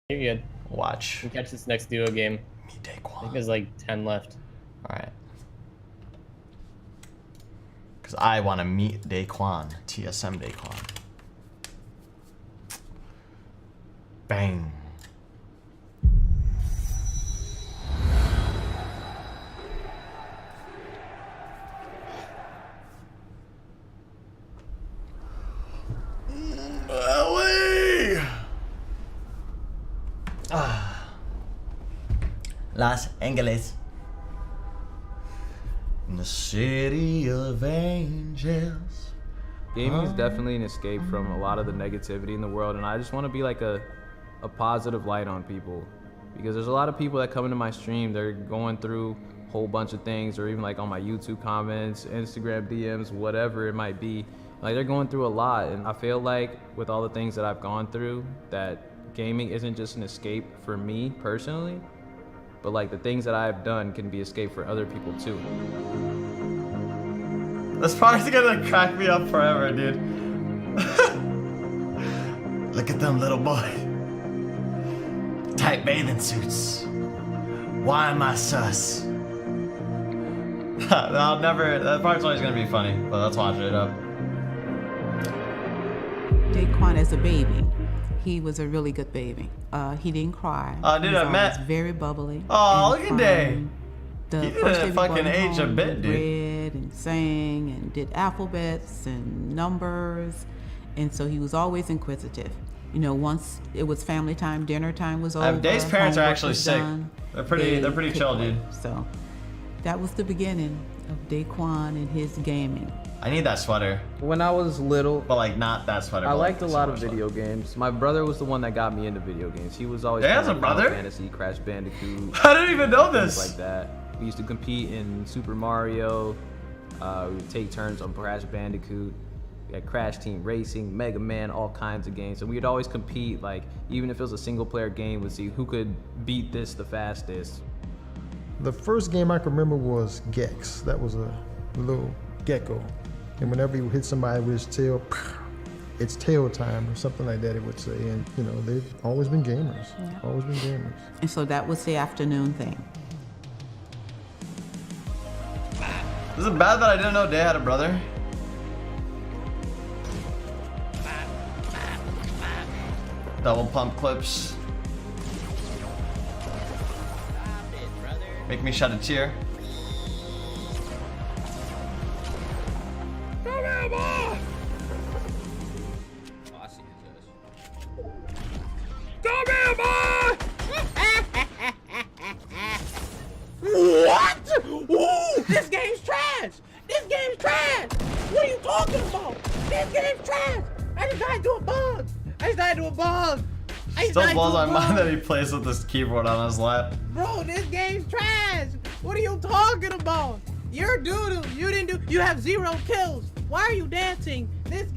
You're good. Watch. You can catch this next duo game. Me I Daequan. think there's like 10 left. Alright. Because I want to meet Daequan. TSM Daequan. Bang. LA! Los Angeles. In the city of angels. Gaming is definitely an escape from a lot of the negativity in the world, and I just want to be like a positive light on people, because there's a lot of people that come into my stream, they're going through a whole bunch of things, or even like on my YouTube comments, Instagram DMs, whatever it might be, like they're going through a lot, and I feel like with all the things that I've gone through, that gaming isn't just an escape for me personally, but like the things that I've done can be escape for other people too. This part's gonna crack me up forever, dude. Look at them, little boy. Tight bathing suits. Why am I sus? I'll never. That part's always gonna be funny, but let's watch it up. Daequan as a baby, he was a really good baby. He didn't cry. Oh, dude, he was I met. always very bubbly. Oh, and look at Day. The He first day didn't we brought fucking him age a home, bit, he dude. read and sang and did alphabets and numbers, and so he was always inquisitive. You know, once it was family time, dinner time was over. Day's parents are homework actually was sick. done, They're pretty they chill, could dude. play. So that was the beginning of Daequan and his gaming. I need that sweater, When I was little, but like not that sweater. I but, liked a like, lot of similar video games. My brother was the one that got me into video games. He was always Jay has playing a Final brother? Fantasy, Crash Bandicoot, stuff. I didn't even know things this. like that. We used to compete in Super Mario. We would take turns on Crash Bandicoot. We had Crash Team Racing, Mega Man, all kinds of games. And we'd always compete, like even if it was a single player game, we'd see who could beat this the fastest. The first game I can remember was Gex. That was a little gecko. And whenever he would hit somebody with his tail, it's tail time or something like that, it would say. And, you know, they've always been gamers. Yeah. Always been gamers. And so that was the afternoon thing. Is it bad that I didn't know Day had a brother? Double pump clips. Make me shed a tear. What? Ooh, this game's trash! This game's trash! What are you talking about? This game's trash! I just died to a bug! I just died to a bug! I just Still died blows to a my mind bug. that he plays with this keyboard on his lap. Bro, this game's trash! What are you talking about? You're doo-doo. You didn't do. You have 0 kills. Why are you dancing? This.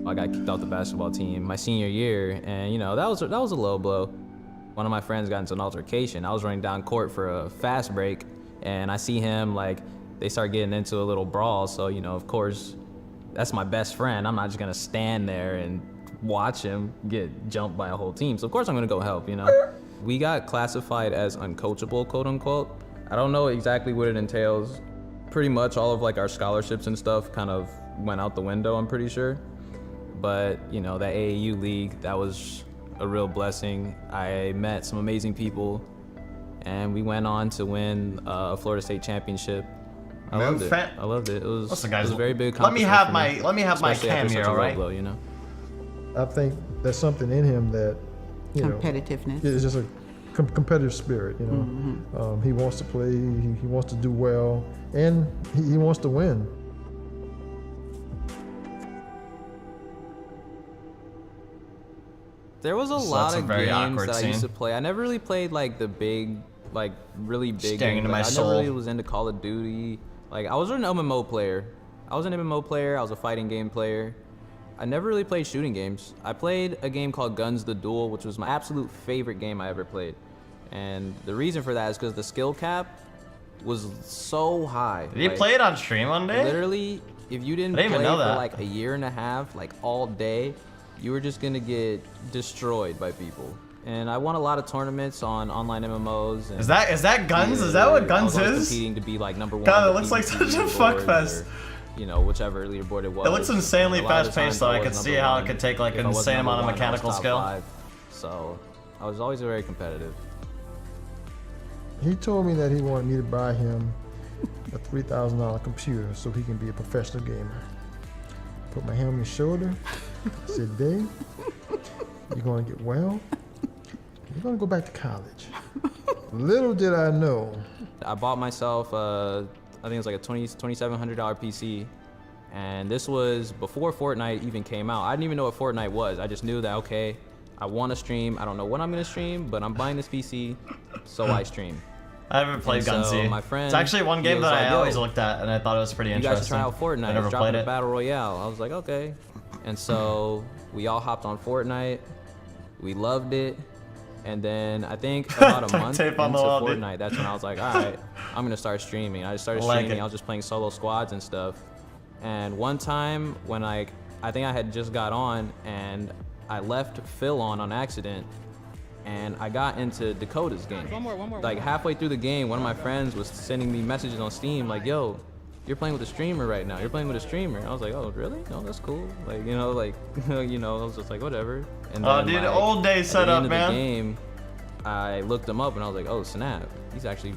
I got kicked off the basketball team my senior year, and you know that was a low blow. One of my friends got into an altercation. I was running down court for a fast break, and I see him, like they start getting into a little brawl. So you know, of course, that's my best friend. I'm not just gonna stand there and watch him get jumped by a whole team. So of course I'm gonna go help. You know, we got classified as uncoachable, quote unquote. I don't know exactly what it entails. Pretty much all of like our scholarships and stuff kind of went out the window, I'm pretty sure. But you know, that AAU league, that was a real blessing. I met some amazing people, and we went on to win a Florida State championship. I loved it. I loved it. It was, Listen, guys, it was a very big let me accomplishment have for my me, let me have my especially after cam such here, a low alright? blow, you know. I think there's something in him that, you know, Competitiveness. it's just a competitive spirit, you know. He wants to play, he wants to do well, and he wants to win. There was a So lot that's a of very games awkward that I used to scene. play. I never really played like the big, like really big Staring games. into Like, my I soul. never really was into Call of Duty. Like I was an MMO player. I was a fighting game player. I never really played shooting games. I played a game called Guns the Duel, which was my absolute favorite game I ever played. And the reason for that is because the skill cap was so high. Did he Like, play it on stream one day? Literally, if you didn't I didn't play even for know that. like a year and a half, like all day, you were just gonna get destroyed by people. And I won a lot of tournaments on online MMOs. And Is that guns? Is that what guns I was is? competing to be like number one. God, it on the looks like PvP such a fuck leaderboards fest. or, you know, whichever leaderboard it was. It looks insanely And a lot of fast the paced times though. I was could see number how it one. could take like If an I wasn't insane number amount of one, I was mechanical top skill. 5. So I was always very competitive. He told me that he wanted me to buy him a $3,000 computer so he can be a professional gamer. Put my hand on his shoulder. Said, Dave, you're gonna get well. You're gonna go back to college. Little did I know. I bought myself, I think it was like a $2,700 PC. And this was before Fortnite even came out. I didn't even know what Fortnite was. I just knew that, okay, I want to stream. I don't know what I'm going to stream, but I'm buying this PC, so I stream. I haven't played And so Gunsy. my friend, It's actually one he game was that like, I "Yo, always looked at, and I thought it was pretty You interesting. guys should try out Fortnite. I never It's played dropping a it. battle royale." I was like, okay. And so we all hopped on Fortnite. We loved it. And then I think about a Duct month tape into on the wall, dude. Fortnite, that's when I was like, all right, I'm gonna start streaming. I just started Like streaming. it. I was just playing solo squads and stuff. And one time when I think I had just got on and I left Phil on accident, and I got into Dakota's game. One more. Like halfway through the game, one of my friends was sending me messages on Steam like, yo, you're playing with a streamer right now. You're playing with a streamer. And I was like, oh, really? No, that's cool. Like, you know, I was just like, whatever. And Oh, then, dude, like, old day at the setup, end of man. the game, I looked him up and I was like, oh, snap. He's actually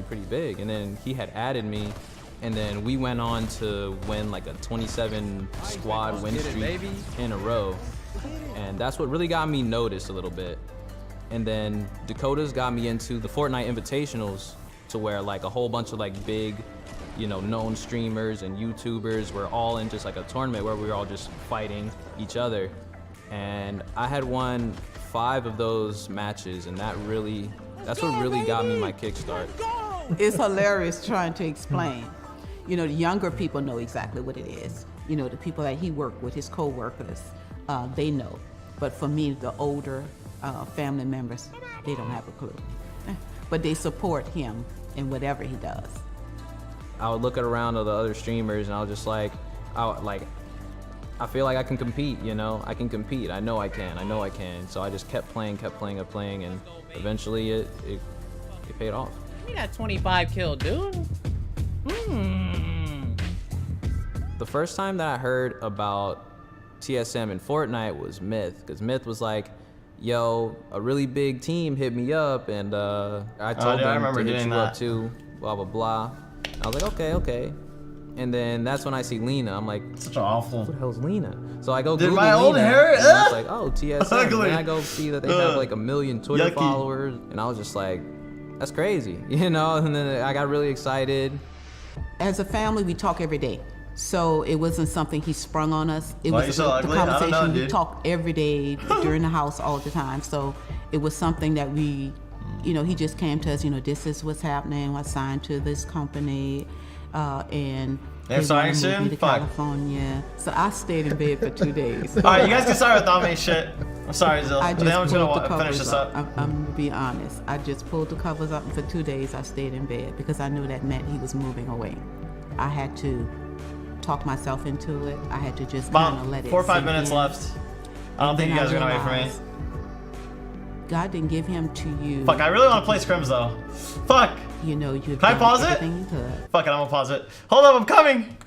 pretty big. And then he had added me. And then we went on to win like a 27 squad win streak in a row. And that's what really got me noticed a little bit. And then Dakota's got me into the Fortnite Invitationals, to where like a whole bunch of like big, you know, known streamers and YouTubers were all in just like a tournament where we were all just fighting each other. And I had won 5 of those matches, and that's what really got me my kickstart. It's hilarious trying to explain. You know, the younger people know exactly what it is. You know, the people that he worked with, his co-workers, they know. But for me, the older family members, they don't have a clue. But they support him in whatever he does. I would look around at the other streamers, and I was just like, I feel like I can compete, you know? I can compete. I know I can. So I just kept playing, and eventually it paid off. Give me that 25 kill, dude. The first time that I heard about TSM and Fortnite was Myth, because Myth was like, yo, a really big team hit me up, and I told dude, I them remember to hit doing you up that. too, blah, blah, blah. I was like, okay. And then that's when I see Lena. I'm like, Such an awful. who the hell's Lena? So I go Dude, Google my old Lena, hair, and I was ugh. like, oh, TSM. Ugly. And I go see that they have like 1 million Twitter Yucky. followers, and I was just like, that's crazy, you know? And then I got really excited. As a family, we talk every day. So it wasn't something he sprung on us. It Why was you so the ugly? I don't know, conversation we dude. talked every day during the house all the time. So it was something that we, you know, he just came to us, you know, this is what's happening. I signed to this company, and They're they starting wanna move soon? me to Fuck. California. So I stayed in bed for 2 days. All right, you guys can start without me. Shit. I'm sorry, Zill. I I think I'm just just pulled the gonna finish covers this up. up. I'm gonna be honest. I just pulled the covers up, and for 2 days I stayed in bed because I knew that meant he was moving away. I had to talk myself into it. I had to just kind of About let it 4 or 5 sink minutes in. left. I don't think you Then guys are gonna wait for me. realized God didn't give him to you. Fuck, I really want to play Scrims though. Fuck. You know, you've Can I done pause it? everything you could. Fuck it, I'm gonna pause it. Hold up, I'm coming.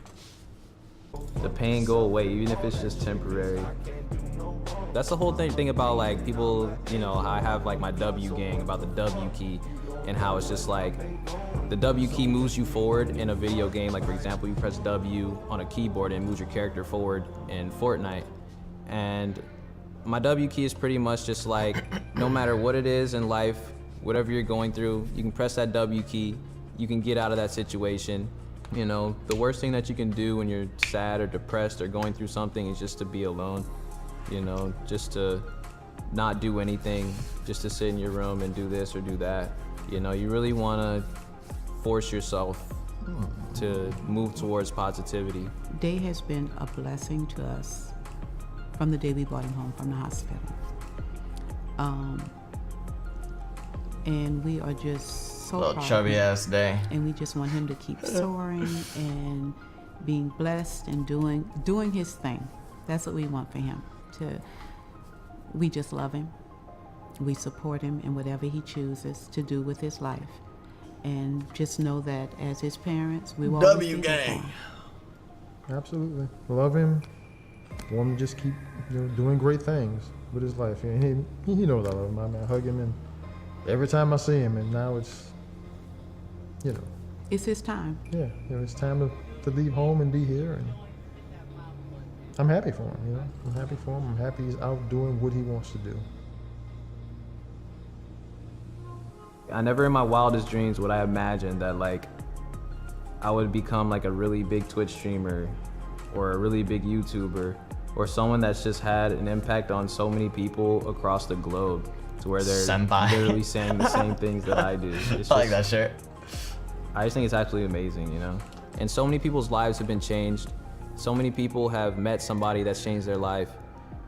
The pain go away, even if it's just temporary. That's the whole thing about like people, you know, I have like my W gang about the W key, and how it's just like the W key moves you forward in a video game. Like for example, you press W on a keyboard and it moves your character forward in Fortnite. And my W key is pretty much just like, no matter what it is in life, whatever you're going through, you can press that W key, you can get out of that situation. You know, the worst thing that you can do when you're sad or depressed or going through something is just to be alone. You know, just to not do anything, just to sit in your room and do this or do that. You know, you really want to force yourself to move towards positivity. Day has been a blessing to us from the day we brought him home from the hospital. And we are just so Little proud. chubby ass day. And we just want him to keep soaring and being blessed and doing his thing. That's what we want for him. We just love him. We support him in whatever he chooses to do with his life. And just know that as his parents, we will always be there for him. Absolutely. Love him. Want him to just keep doing great things with his life. And he knows I love him. I hug him, and every time I see him, and now it's, It's his time. yeah, it's time to leave home and be here. And I'm happy for him, I'm happy for him. I'm happy he's out doing what he wants to do. I never in my wildest dreams would I imagine that like I would become like a really big Twitch streamer or a really big YouTuber or someone that's just had an impact on so many people across the globe to where they're Senpai. literally saying the same things that I do. It's I like just- that shirt. I just think it's absolutely amazing, And so many people's lives have been changed. So many people have met somebody that's changed their life.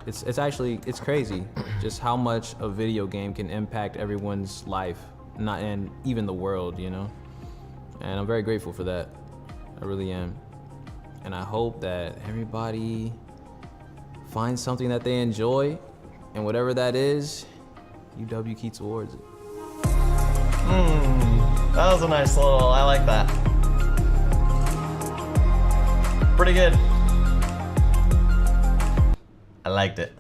It's crazy just how much a video game can impact everyone's life, and even the world, And I'm very grateful for that. I really am. And I hope that everybody finds something that they enjoy, and whatever that is, UW keep towards it. That was a nice little, I like that. Pretty good. I liked it.